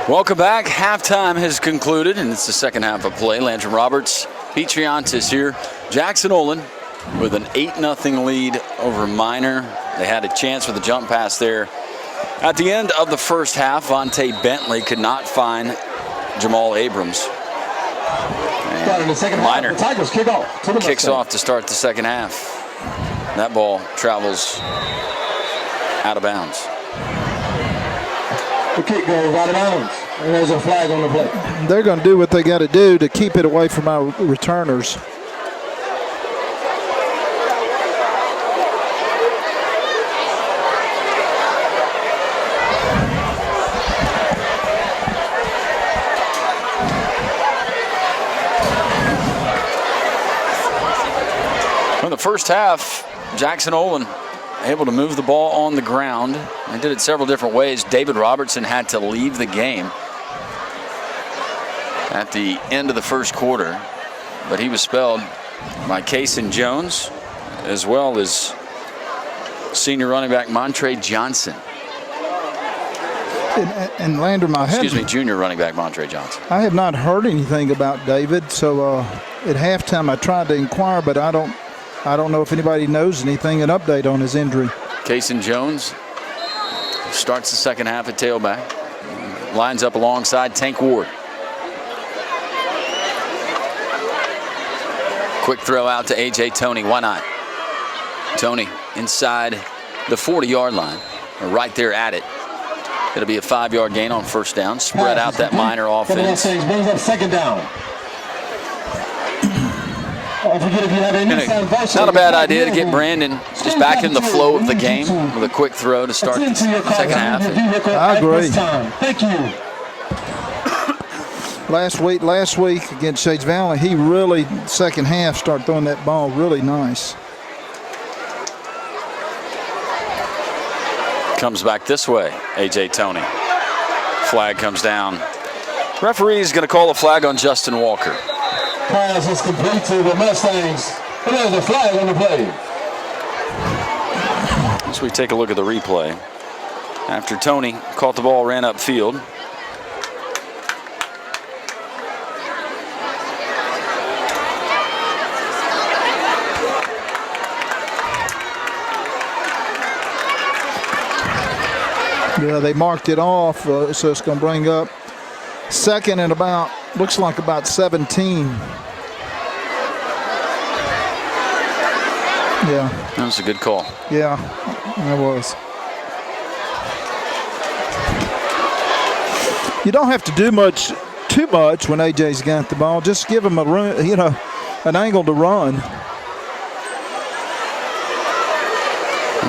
Welcome back. Halftime has concluded, and it's the second half of play. Landry Roberts, Pete Triantis here. Jackson Olin with an 8-0 lead over Minor. They had a chance with a jump pass there. At the end of the first half, Vontae Bentley could not find Jamal Abrams. And Minor kicks off to start the second half. That ball travels out of bounds. The kick goes out of bounds, and there's a flag on the play. They're going to do what they got to do to keep it away from our returners. In the first half, Jackson Olin able to move the ball on the ground. They did it several different ways. David Robertson had to leave the game at the end of the first quarter, but he was spelled by Kaysen Jones as well as senior running back Montre Johnson. And Landry, junior running back Montre Johnson. I have not heard anything about David, so at halftime I tried to inquire, but I don't know if anybody knows anything, an update on his injury. Kaysen Jones starts the second half at tailback. Lines up alongside Tank Ward. Quick throw out to A.J. Toney. Why not? Toney inside the 40-yard line. Right there at it. It'll be a 5-yard gain on first down. Spread out that Minor offense. Brings up second down. Not a bad idea to get Brandon just back in the flow of the game with a quick throw to start the second half. I agree. Thank you. Last week against Shades Valley, he really, second half, started throwing that ball really nice. Comes back this way, A.J. Toney. Flag comes down. Referee's going to call a flag on Justin Walker. Pass is complete to the Mustangs. And there's a flag on the play. As we take a look at the replay, after Toney caught the ball, ran upfield. Yeah, they marked it off, so it's going to bring up second and about, looks like about 17. Yeah. That was a good call. Yeah, that was. You don't have to do too much when AJ's got the ball. Just give him a run, an angle to run.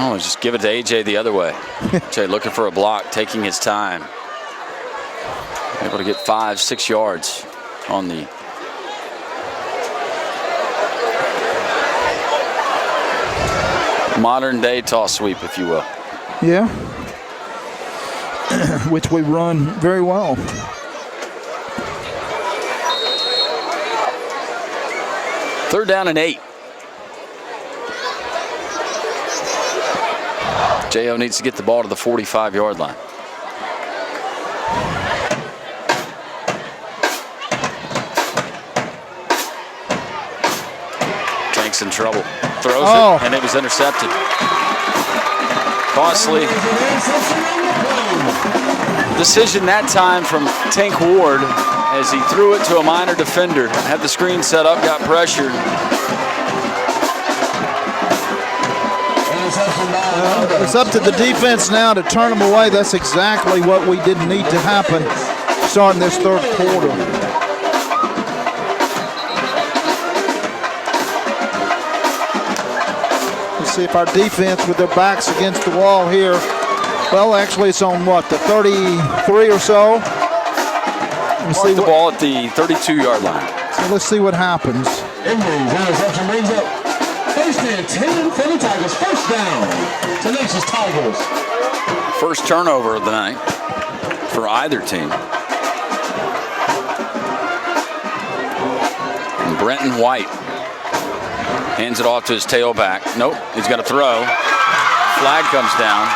Oh, just give it to AJ the other way. AJ looking for a block, taking his time. Able to get 5-6 yards on the modern day toss sweep, if you will. Yeah. Which we run very well. Third down and 8. J.O. needs to get the ball to the 45-yard line. Tank's in trouble. Throws it, and it was intercepted. Costly decision that time from Tank Ward as he threw it to a Minor defender. Had the screen set up, got pressured. It's up to the defense now to turn them away. That's exactly what we didn't need to happen starting this third quarter. Let's see if our defense, with their backs against the wall here, well, actually it's on what, the 33 or so? Let's see the ball at the 32-yard line. So let's see what happens. Interception brings up first and 10 for the Tigers. First down. Tenacious Tigers. First turnover of the night for either team. And Brenton White hands it off to his tailback. Nope, he's got to throw. Flag comes down.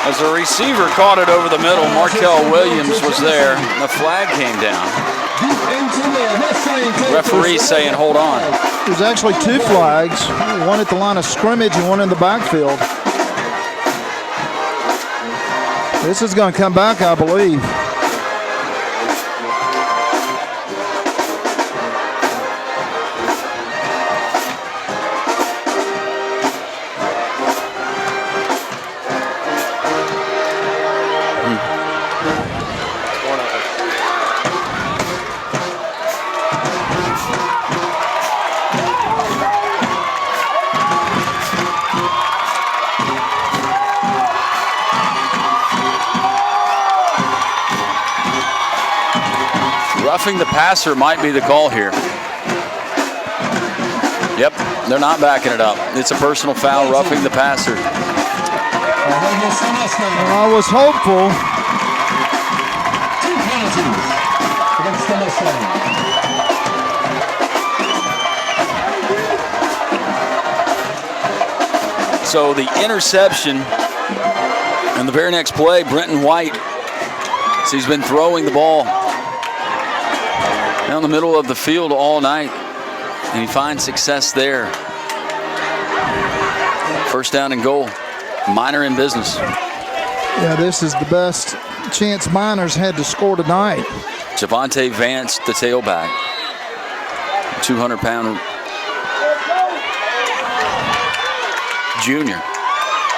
As the receiver caught it over the middle, Markel Williams was there, and the flag came down. Referee saying, hold on. There's actually 2 flags, one at the line of scrimmage and one in the backfield. This is going to come back, I believe. Roughing the passer might be the call here. Yep, they're not backing it up. It's a personal foul, roughing the passer. I was hopeful. 2 penalties against the Mustang. So the interception, and the very next play, Brenton White. So he's been throwing the ball down the middle of the field all night, and he finds success there. First down and goal. Minor in business. Yeah, this is the best chance Miners had to score tonight. Javonte Vance, the tailback. 200-pound junior.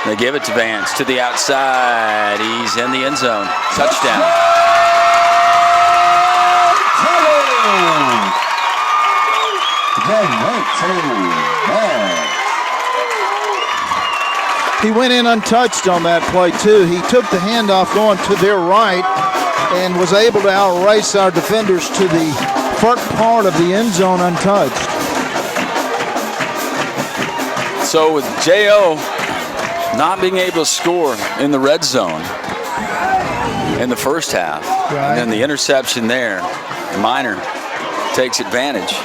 They give it to Vance to the outside. He's in the end zone. Touchdown. He went in untouched on that play, too. He took the handoff going to their right and was able to outrace our defenders to the front part of the end zone untouched. So with J.O. not being able to score in the red zone in the first half, right, and then the interception there, Minor takes advantage.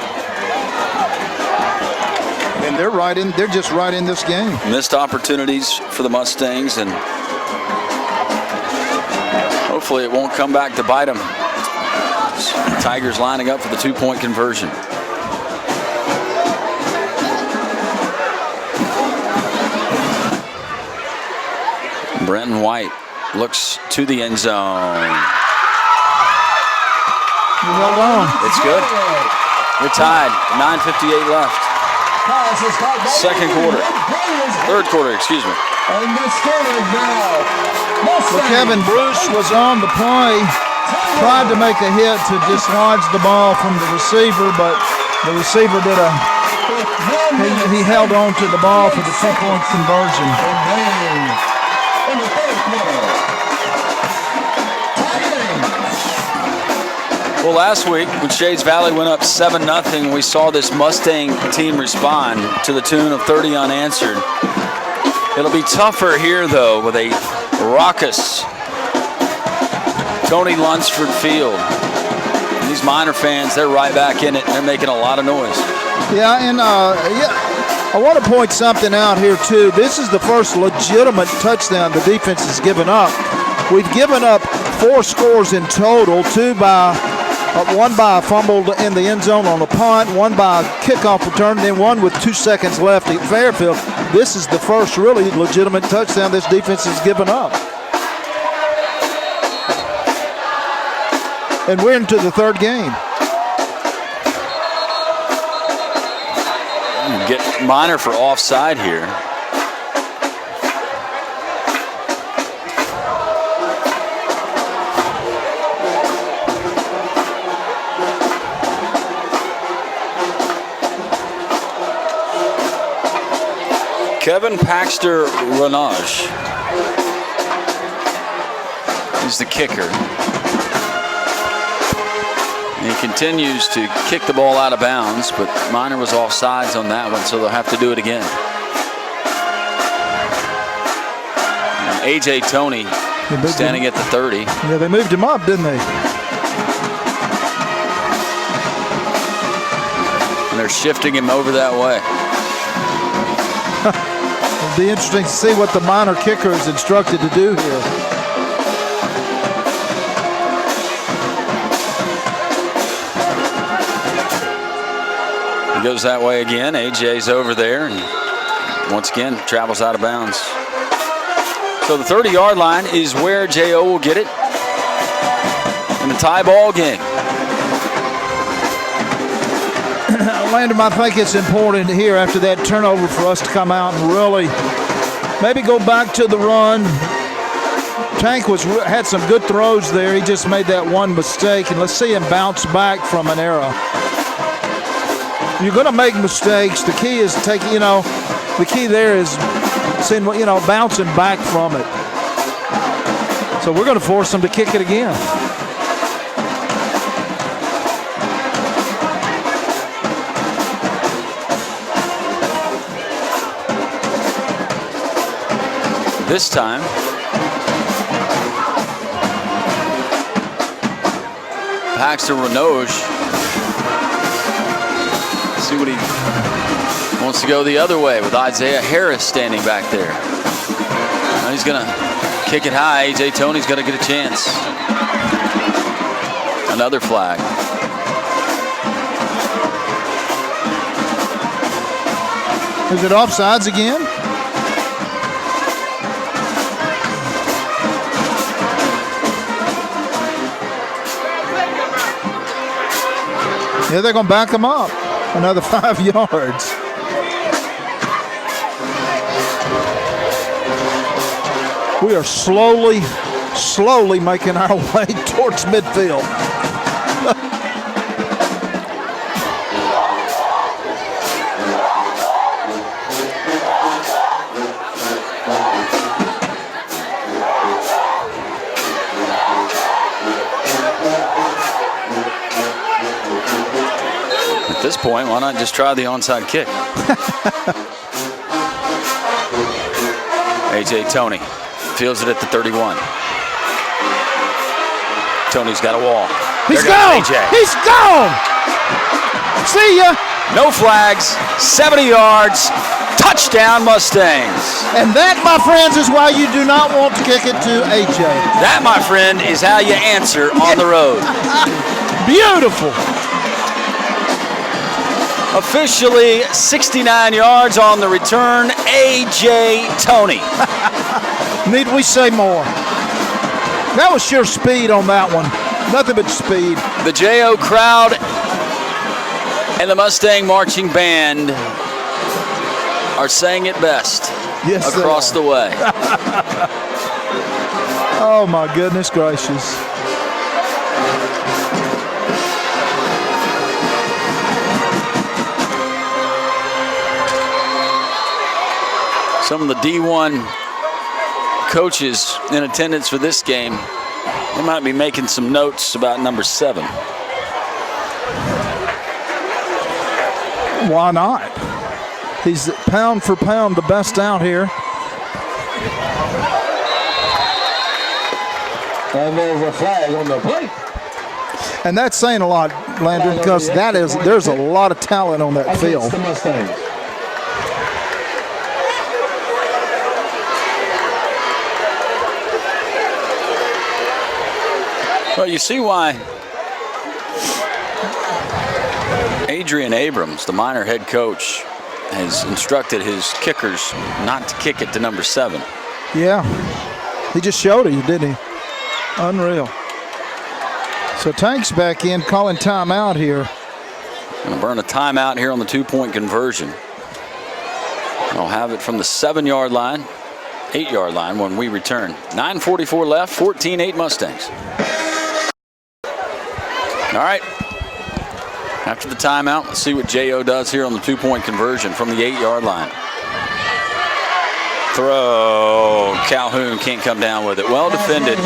And they're just right in this game. Missed opportunities for the Mustangs, and hopefully it won't come back to bite them. Tigers lining up for the 2-point conversion. Brenton White looks to the end zone. Held on. It's good. We're tied. 9:58 left. Third quarter, excuse me. So Kevin Bruce was on the play, tried to make a hit to dislodge the ball from the receiver, but the receiver he held on to the ball for the 2-point conversion. Well, last week when Shades Valley went up 7-0, we saw this Mustang team respond to the tune of 30 unanswered. It'll be tougher here, though, with a raucous Tony Lunsford field. And these Minor fans, they're right back in it. They're making a lot of noise. Yeah, and I want to point something out here, too. This is the first legitimate touchdown the defense has given up. We've given up 4 scores in total, 2 by... one by a fumble in the end zone on a punt, 1 by a kickoff return, then 1 with 2 seconds left at Fairfield. This is the first really legitimate touchdown this defense has given up. And we're into the 3rd game. Get Minor for offside here. Kevin Paxter Renage is the kicker. And he continues to kick the ball out of bounds, but Minor was offsides on that one, so they'll have to do it again. And A.J. Toney standing at the 30. Yeah, they moved him up, didn't they? And they're shifting him over that way. be interesting to see what the minor kicker is instructed to do here. He goes that way again. AJ's over there and once again travels out of bounds. So the 30-yard line is where J.O. will get it in the tie ball game. Landon, I think it's important here after that turnover for us to come out and really maybe go back to the run. Tank had some good throws there. He just made that one mistake, and let's see him bounce back from an error. You're going to make mistakes. The key is the key there is seeing, bouncing back from it. So we're going to force him to kick it again. This time, Paxton Renoge. See what he wants to go the other way with Isaiah Harris standing back there. Now he's going to kick it high. AJ Tony's going to get a chance. Another flag. Is it offsides again? Yeah, they're going to back him up another 5 yards. We are slowly making our way towards midfield. At this point, why not just try the onside kick? AJ Tony feels it at the 31. Tony's got a wall. He's gone! He's gone! See ya! No flags, 70 yards, touchdown Mustangs. And that, my friends, is why you do not want to kick it to AJ. That, my friend, is how you answer on the road. Beautiful. Officially 69 yards on the return, AJ Tony. Need we say more? That was sheer speed on that one. Nothing but speed. The J.O. crowd and the Mustang marching band are saying it best across the way. Oh, my goodness gracious. Some of the D1 coaches in attendance for this game, they might be making some notes about number 7. Why not? He's pound for pound the best out here. And there's a flag on the plate. And that's saying a lot, Landon, because there's a lot of talent on that field. The Mustangs. Well, you see why Adrian Abrams, the Minor head coach, has instructed his kickers not to kick it to number 7. Yeah, he just showed you, didn't he? Unreal. So Tank's back in, calling timeout here. Going to burn a timeout here on the 2-point conversion. They'll have it from the 7-yard line, 8-yard line when we return. 9:44 left, 14-8 Mustangs. All right. After the timeout, let's see what J.O. does here on the 2-point conversion from the 8-yard line. Throw. Calhoun can't come down with it. Well defended.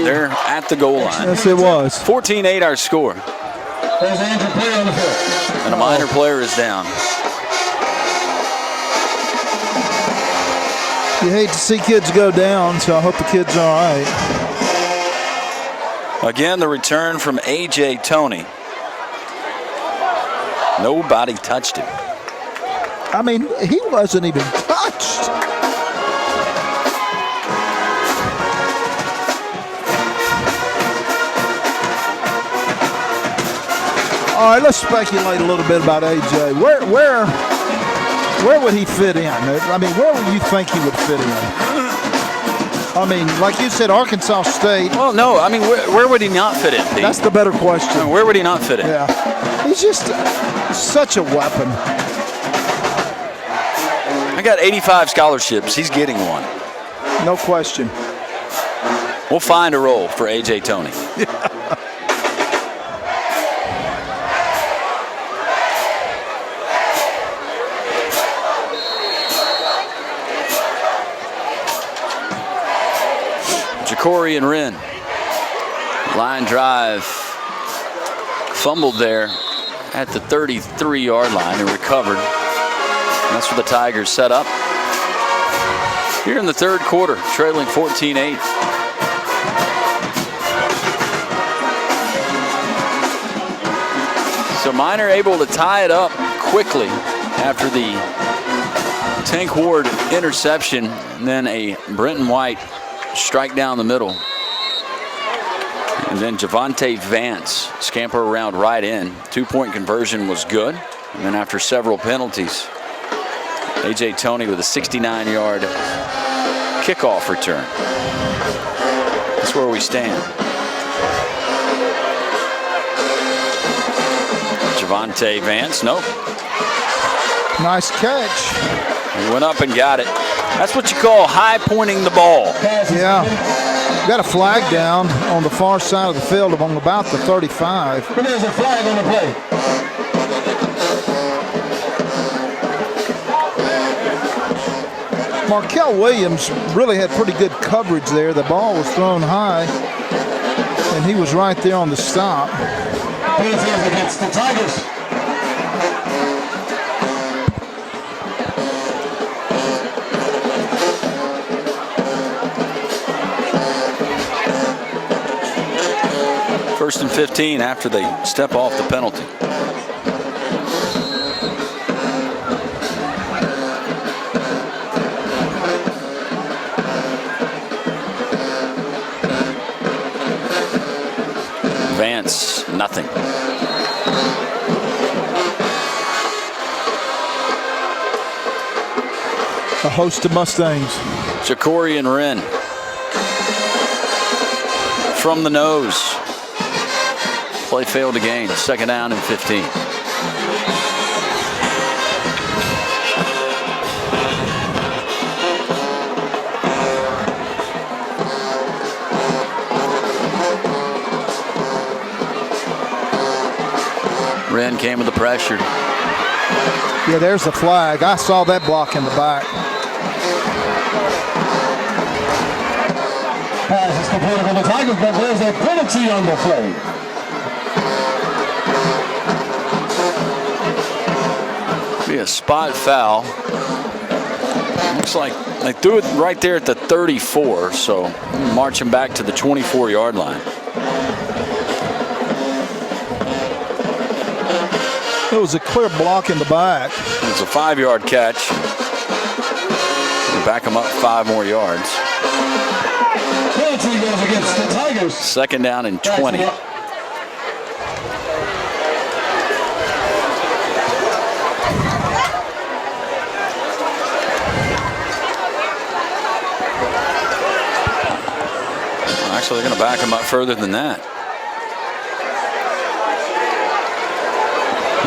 They're at the goal line. Yes, it was. 14-8 our score. And a Minor player is down. You hate to see kids go down, so I hope the kid's all right. Again, the return from A.J. Tony. Nobody touched him. I mean, he wasn't even touched. All right, let's speculate a little bit about AJ. Where would he fit in? I mean, where would you think he would fit in? I mean, like you said, Arkansas State. Well, no, I mean, where would he not fit in, Pete? That's the better question. I mean, where would he not fit in? Yeah, he's just such a weapon. I got 85 scholarships. He's getting one. No question. We'll find a role for AJ Toney. Corey and Wren. Line drive. Fumbled there at the 33-yard line and recovered. And that's where the Tigers set up. Here in the third quarter, trailing 14-8. So Minor able to tie it up quickly after the Tank Ward interception, and then a Brenton White strike down the middle. And then Javonte Vance scamper around right in. 2-point conversion was good. And then after several penalties, AJ Toney with a 69-yard kickoff return. That's where we stand. Javonte Vance, nope. Nice catch. He went up and got it. That's what you call high pointing the ball. Yeah. Got a flag down on the far side of the field on about the 35. There's a flag on the play. Markel Williams really had pretty good coverage there. The ball was thrown high, and he was right there on the stop. Panthers against the Tigers. First and 15 after they step off the penalty. Vance, nothing. A host of Mustangs. Ja'Cory and Wren. From the nose. Play failed again. Second down and 15. Wren came with the pressure. Yeah, there's the flag. I saw that block in the back. Pass is completed for the Tigers, but there's a penalty on the play. Be a spot foul. Looks like they threw it right there at the 34, so marching back to the 24-yard line. It was a clear block in the back. It's a 5-yard catch. Back them up 5 more yards. Penalty goes against the Tigers. Second down and 20. Actually, they're going to back him up further than that.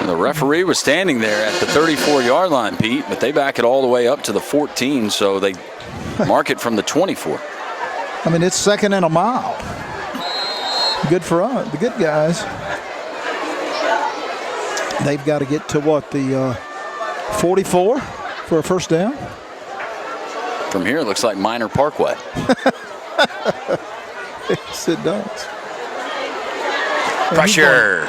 And the referee was standing there at the 34-yard line, Pete, but they back it all the way up to the 14, so they mark it from the 24. I mean, it's second and a mile. Good for us, the good guys. They've got to get to what, the 44 for a first down? From here, it looks like Minor Parkway. Yes, it does. Pressure.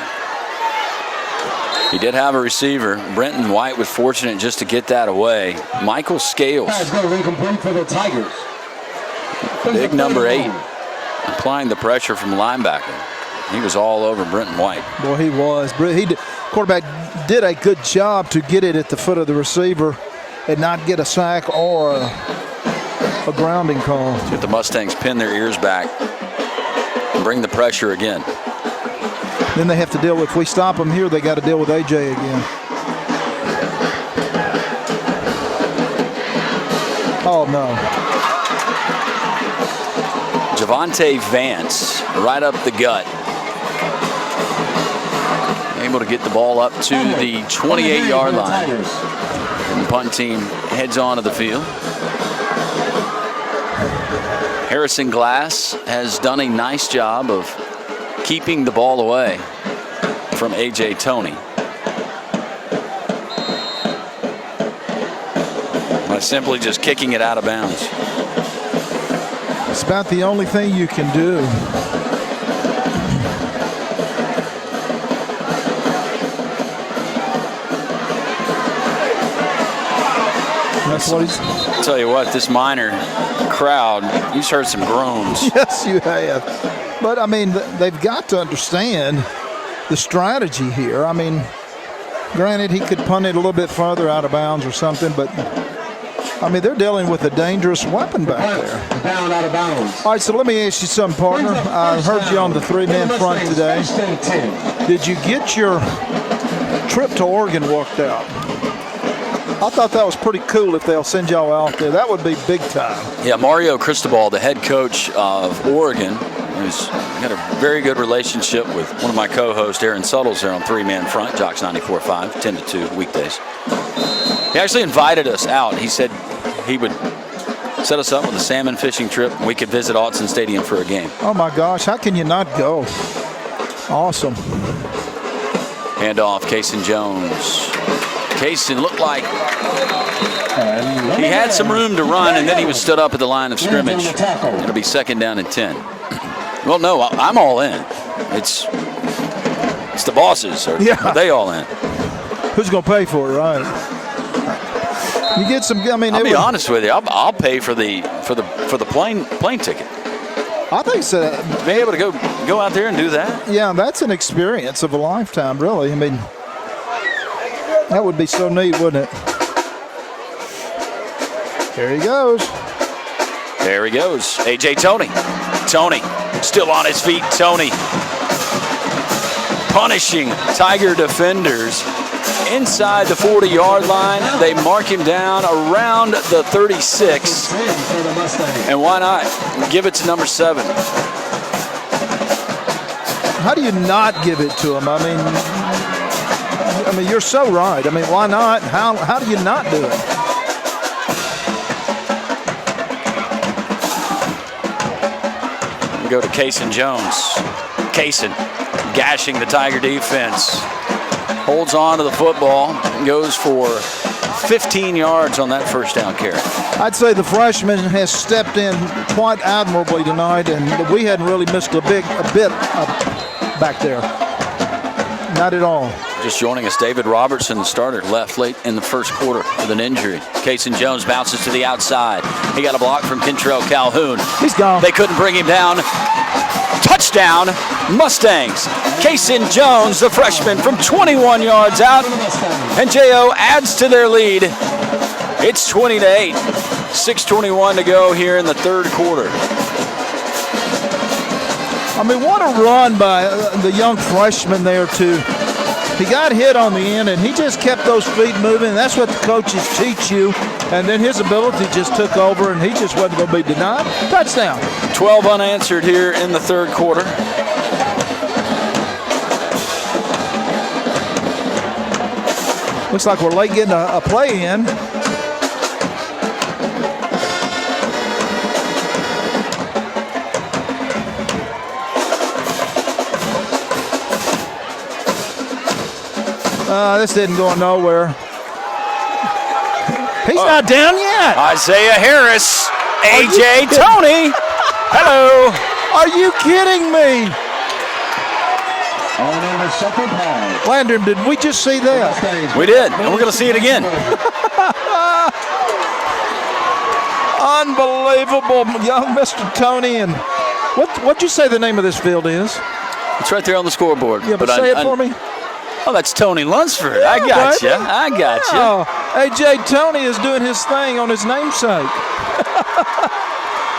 He did have a receiver. Brenton White was fortunate just to get that away. Michael Scales. Pass goes incomplete for the Tigers. Big number 8. Applying the pressure from linebacker. He was all over Brenton White. Boy, he was. Quarterback did a good job to get it at the foot of the receiver and not get a sack or a grounding call. Get the Mustangs pin their ears back and bring the pressure again. Then they have to deal with, if we stop them here, they got to deal with AJ again. Oh, no. Javonte Vance right up the gut. Able to get the ball up to the 28-yard line. And the punt team heads onto the field. Harrison Glass has done a nice job of keeping the ball away from A.J. Toney. By simply just kicking it out of bounds. It's about the only thing you can do. That's what he's. I'll tell you what, this Minor crowd, you've heard some groans. Yes, you have. But, I mean, they've got to understand the strategy here. I mean, granted, he could punt it a little bit farther out of bounds or something, but, I mean, they're dealing with a dangerous weapon back there. Down out of bounds. All right, so let me ask you something, partner. I heard you on the three-man front today. Did you get your trip to Oregon worked out? I thought that was pretty cool if they'll send y'all out there. That would be big time. Yeah, Mario Cristobal, the head coach of Oregon, who's got a very good relationship with one of my co-hosts, Aaron Suttles, there on three-man front, Jocks 94.5, 10 to 2 weekdays. He actually invited us out. He said he would set us up with a salmon fishing trip, and we could visit Autzen Stadium for a game. Oh, my gosh. How can you not go? Awesome. Hand off, Kaysen Jones. Kaysen looked like he had some room to run, and then he was stood up at the line of scrimmage. It'll be 2nd down and 10. Well, no, I'm all in. It's the bosses. Are they all in? Who's going to pay for it, right? You get some. I mean, I'll be honest with you. I'll pay for the plane ticket. I think so. Being able to go out there and do that. Yeah, that's an experience of a lifetime, really. I mean, that would be so neat, wouldn't it? There he goes. There he goes. A.J. Toney. Toney still on his feet. Toney punishing Tiger defenders inside the 40-yard line. They mark him down around the 36. And why not give it to number 7? How do you not give it to him? I mean, you're so right. I mean, why not? How do you not do it? We go to Kaysen Jones. Kaysen gashing the Tiger defense. Holds on to the football and goes for 15 yards on that first down carry. I'd say the freshman has stepped in quite admirably tonight, and we hadn't really missed a bit back there. Not at all. Just joining us, David Robertson, the starter, left late in the first quarter with an injury. Kaysen Jones bounces to the outside. He got a block from Kentrell Calhoun. He's gone. They couldn't bring him down. Touchdown, Mustangs. Kaysen Jones, the freshman, from 21 yards out. And J.O. adds to their lead. It's 20-8. 6:21 to go here in the third quarter. I mean, what a run by the young freshman there, too. He got hit on the end, and he just kept those feet moving. That's what the coaches teach you. And then his ability just took over, and he just wasn't going to be denied. Touchdown. 12 unanswered here in the third quarter. Looks like we're late getting a play in. This didn't go nowhere. He's not down yet. Isaiah Harris, A.J. Toney. Hello. Are you kidding me? On the second half. Landon, did we just see that? We did, and we're going to see it again. Unbelievable, young Mr. Toney. And what'd you say the name of this field is? It's right there on the scoreboard. Yeah, but say it for me. Oh, that's Tony Lunsford. I got you. I got you. A.J. Toney is doing his thing on his namesake.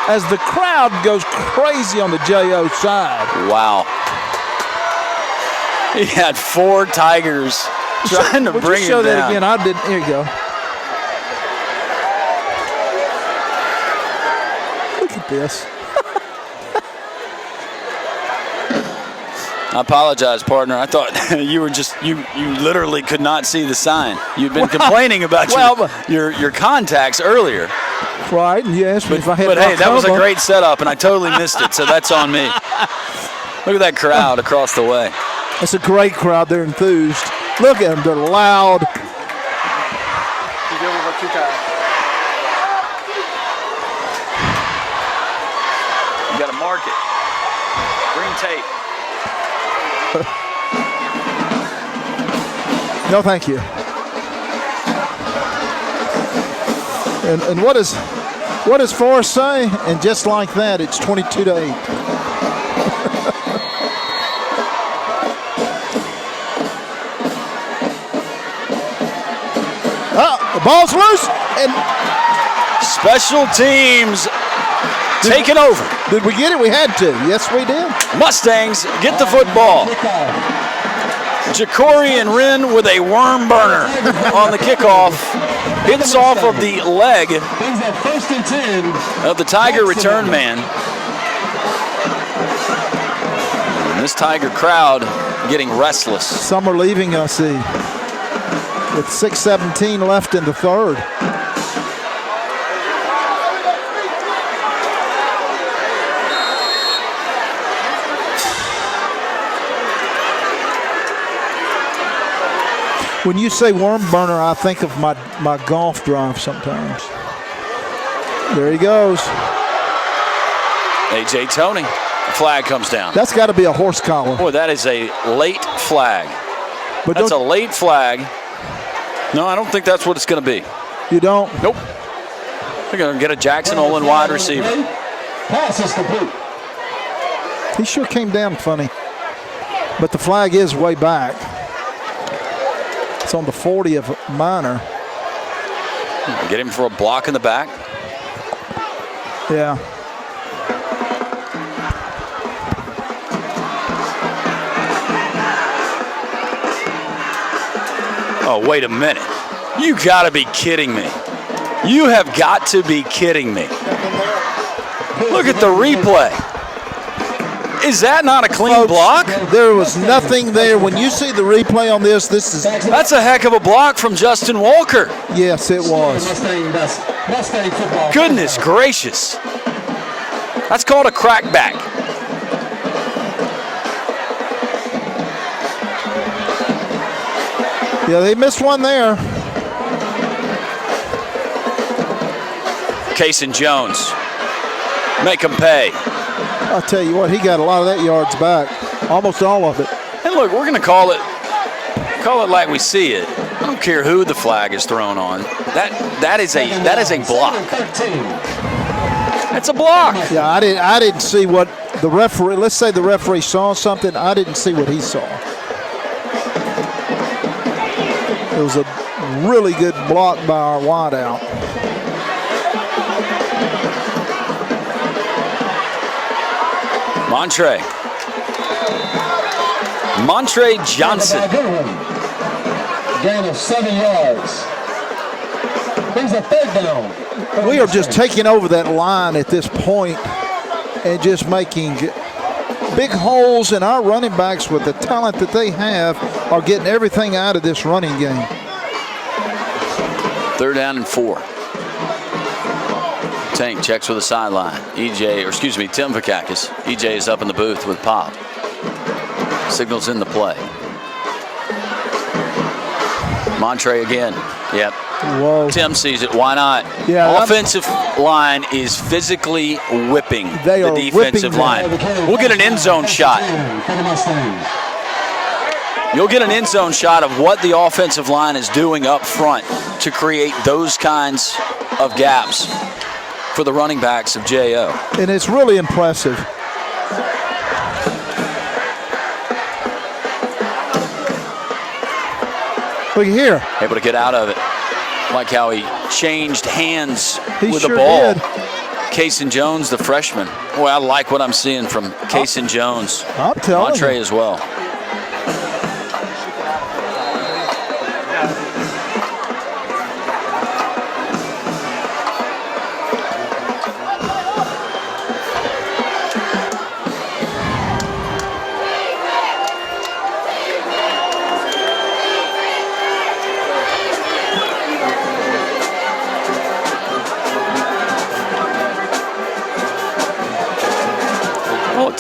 As the crowd goes crazy on the J.O. side. Wow. He had 4 Tigers trying to bring him down. Show that again. I didn't. Here you go. Look at this. I apologize, partner. I thought you were you literally could not see the sign. You'd been complaining about your contacts earlier. Right, and you asked me if I had. But hey, that was a great setup, and I totally missed it, so that's on me. Look at that crowd across the way. It's a great crowd. They're enthused. Look at them. They're loud. You got to mark it. Green tape. No, thank you. And what does Forrest say? And just like that, it's 22-8. The ball's loose, and special teams taking over. Did we get it? We had to. Yes, we did. Mustangs get the football. Jacory and Wren with a worm burner on the kickoff. Hits off of the leg of the Tiger return man. And this Tiger crowd getting restless. Some are leaving us, with 6:17 left in the third. When you say worm burner, I think of my golf drive sometimes. There he goes. A.J. Tony. The flag comes down. That's got to be a horse collar. Boy, that is a late flag. But that's a late flag. No, I don't think that's what it's going to be. You don't? Nope. They're going to get a Jackson Olin wide receiver. Pass is complete. He sure came down funny. But the flag is way back. It's on the 40 of Minor. Get him for a block in the back. Yeah. Oh, wait a minute. You got to be kidding me. You have got to be kidding me. Look at the replay. Is that not a clean block? There was nothing there. When you see the replay on this, that's a heck of a block from Justin Walker. Yes, it was. Goodness gracious. That's called a crackback. Yeah, they missed one there. Cason Jones. Make him pay. I'll tell you what, he got a lot of that yards back. Almost all of it. And look, we're going to call it like we see it. I don't care who the flag is thrown on. That is a block. It's a block. Yeah, I didn't see what the referee. Let's say the referee saw something. I didn't see what he saw. It was a really good block by our wideout. Montre Johnson. Gain of 7 yards. Brings a third down. We are just taking over that line at this point and just making big holes in our running backs with the talent that they have are getting everything out of this running game. 3rd down and 4. Tank checks with the sideline. Tim Vakakis. EJ is up in the booth with Pop. Signals in the play. Montre again. Yep. Whoa. Tim sees it. Why not? Yeah. Offensive line is physically whipping the defensive line. We'll get an end zone shot. You'll get an end zone shot of what the offensive line is doing up front to create those kinds of gaps for the running backs of J.O. And it's really impressive. Look here. Able to get out of it. Like how he changed hands with sure the ball. Did. Cason Jones, the freshman. Boy, I like what I'm seeing from Cason Jones. I'm telling Montre you. as well.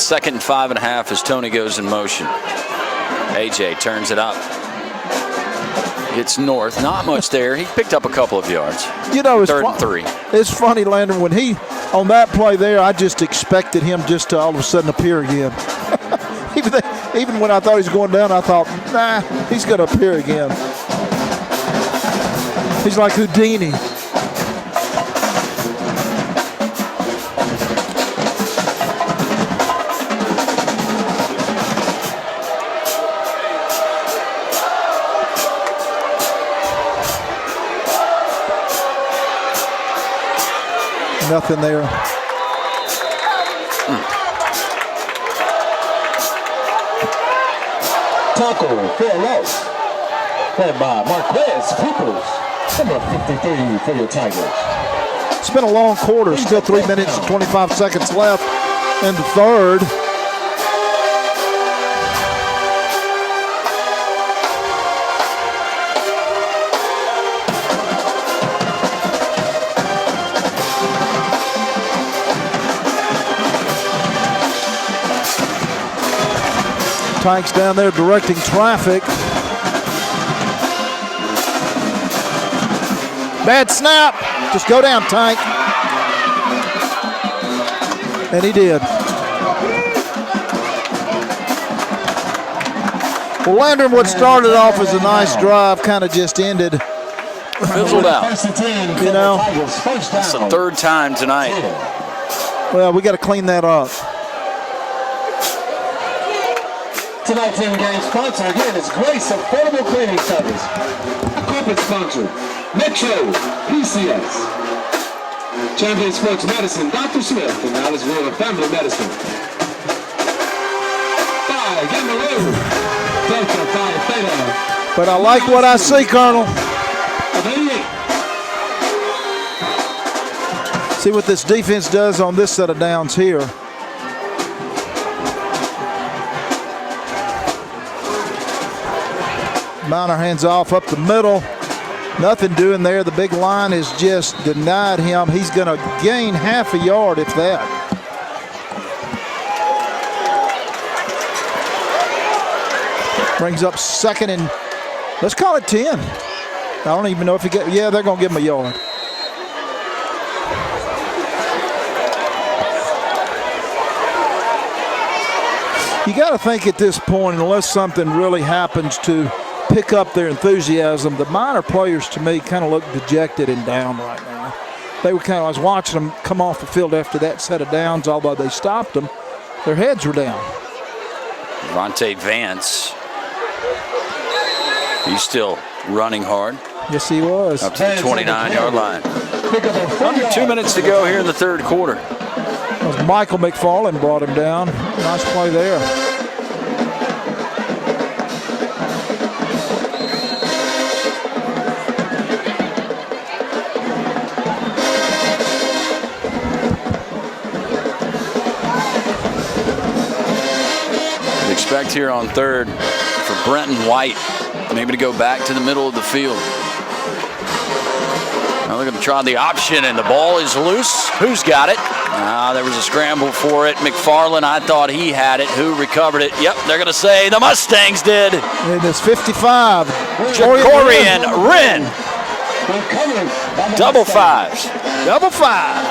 2nd and 5.5 as Tony goes in motion. AJ turns it up. It's north. Not much there. He picked up a couple of yards. You know, it's 3rd and 3. It's funny, Landon, when he, on that play there, I just expected him just to all of a sudden appear again. Even when I thought he was going down, I thought, nah, he's going to appear again. He's like Houdini. Nothing there. Tackle for a loss. Led by Marquez Peoples, number 53 for your Tigers. It's been a long quarter. Still 3 minutes and 25 seconds left in the third. Tank's down there directing traffic. Bad snap. Just go down, Tank. And he did. Well, Landon, what started off as a nice drive kind of just ended. Fizzled out. You know, it's the 3rd time tonight. Well, we got to clean that up. Tonight's in-game sponsor again is Grace Affordable Cleaning Service. Corporate sponsor, Metro, PCS. Champion Sports Medicine, Dr. Smith, and Alice World of Family Medicine. 5, get in the room. Delta Phi Theta. But I like what I see, Colonel. Of 88. See what this defense does on this set of downs here. Minor hands off up the middle. Nothing doing there. The big line has just denied him. He's going to gain half a yard, if that. Brings up 2nd and, let's call it 10. I don't even know if he get, yeah, they're going to give him a yard. You got to think at this point, unless something really happens to pick up their enthusiasm, the minor players to me kind of look dejected and down right now. They were kind of, I was watching them come off the field after that set of downs, although they stopped them, their heads were down. Ronte Vance, he's still running hard. Yes, he was. Up to the 29-yard line. Under 2 minutes to go here in the 3rd quarter. That was Michael McFarland brought him down. Nice play there. Expect here on 3rd for Brenton White, maybe to go back to the middle of the field. Now they're going to try the option, and the ball is loose. Who's got it? There was a scramble for it. McFarland, I thought he had it. Who recovered it? Yep, they're going to say the Mustangs did. It is 55. Jacorian Wren. Double fives. Double five.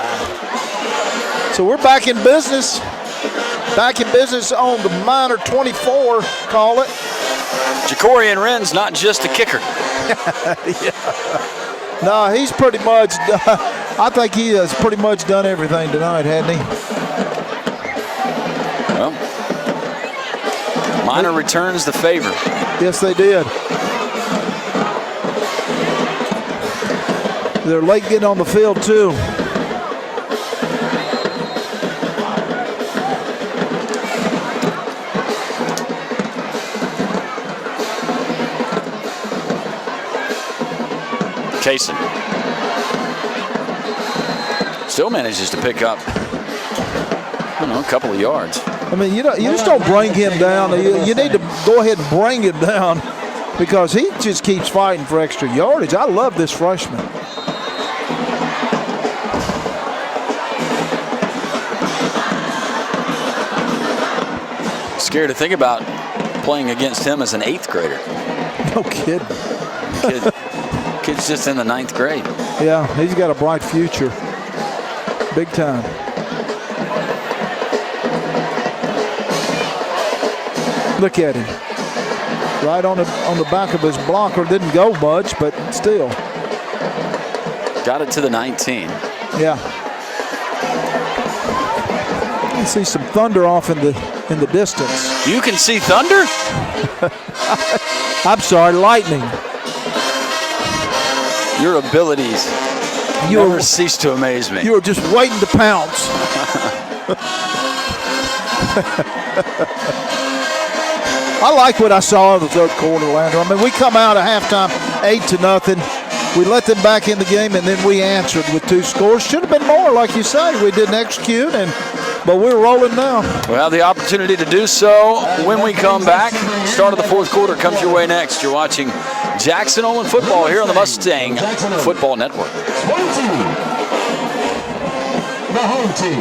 So we're back in business. Back in business on the minor 24, call it. Jacorian Wren's not just a kicker. Yeah. No, he's pretty much, I think he has pretty much done everything tonight, hasn't he? Well, minor returns the favor. Yes, they did. They're late getting on the field, too. Kaysen still manages to pick up, I don't know, a couple of yards. I mean, you just don't bring him down. You need to go ahead and bring him down because he just keeps fighting for extra yardage. I love this freshman. Scared to think about playing against him as an 8th grader. No kidding. Kid's just in the 9th grade. Yeah, he's got a bright future. Big time. Look at him. Right on the back of his blocker. Didn't go much, but still. Got it to the 19. Yeah. You see some thunder off in the distance. You can see thunder? I'm sorry, lightning. Your abilities never cease to amaze me. You were just waiting to pounce. I like what I saw in the third quarter, Landry. I mean, we come out at halftime 8-0. We let them back in the game, and then we answered with 2 scores. Should have been more, like you say. We didn't execute, but we're rolling now. We'll have the opportunity to do so when we come back. Start of the 4th quarter comes your way next. You're watching Jackson Olin football here on the Mustang Football Network. The home team.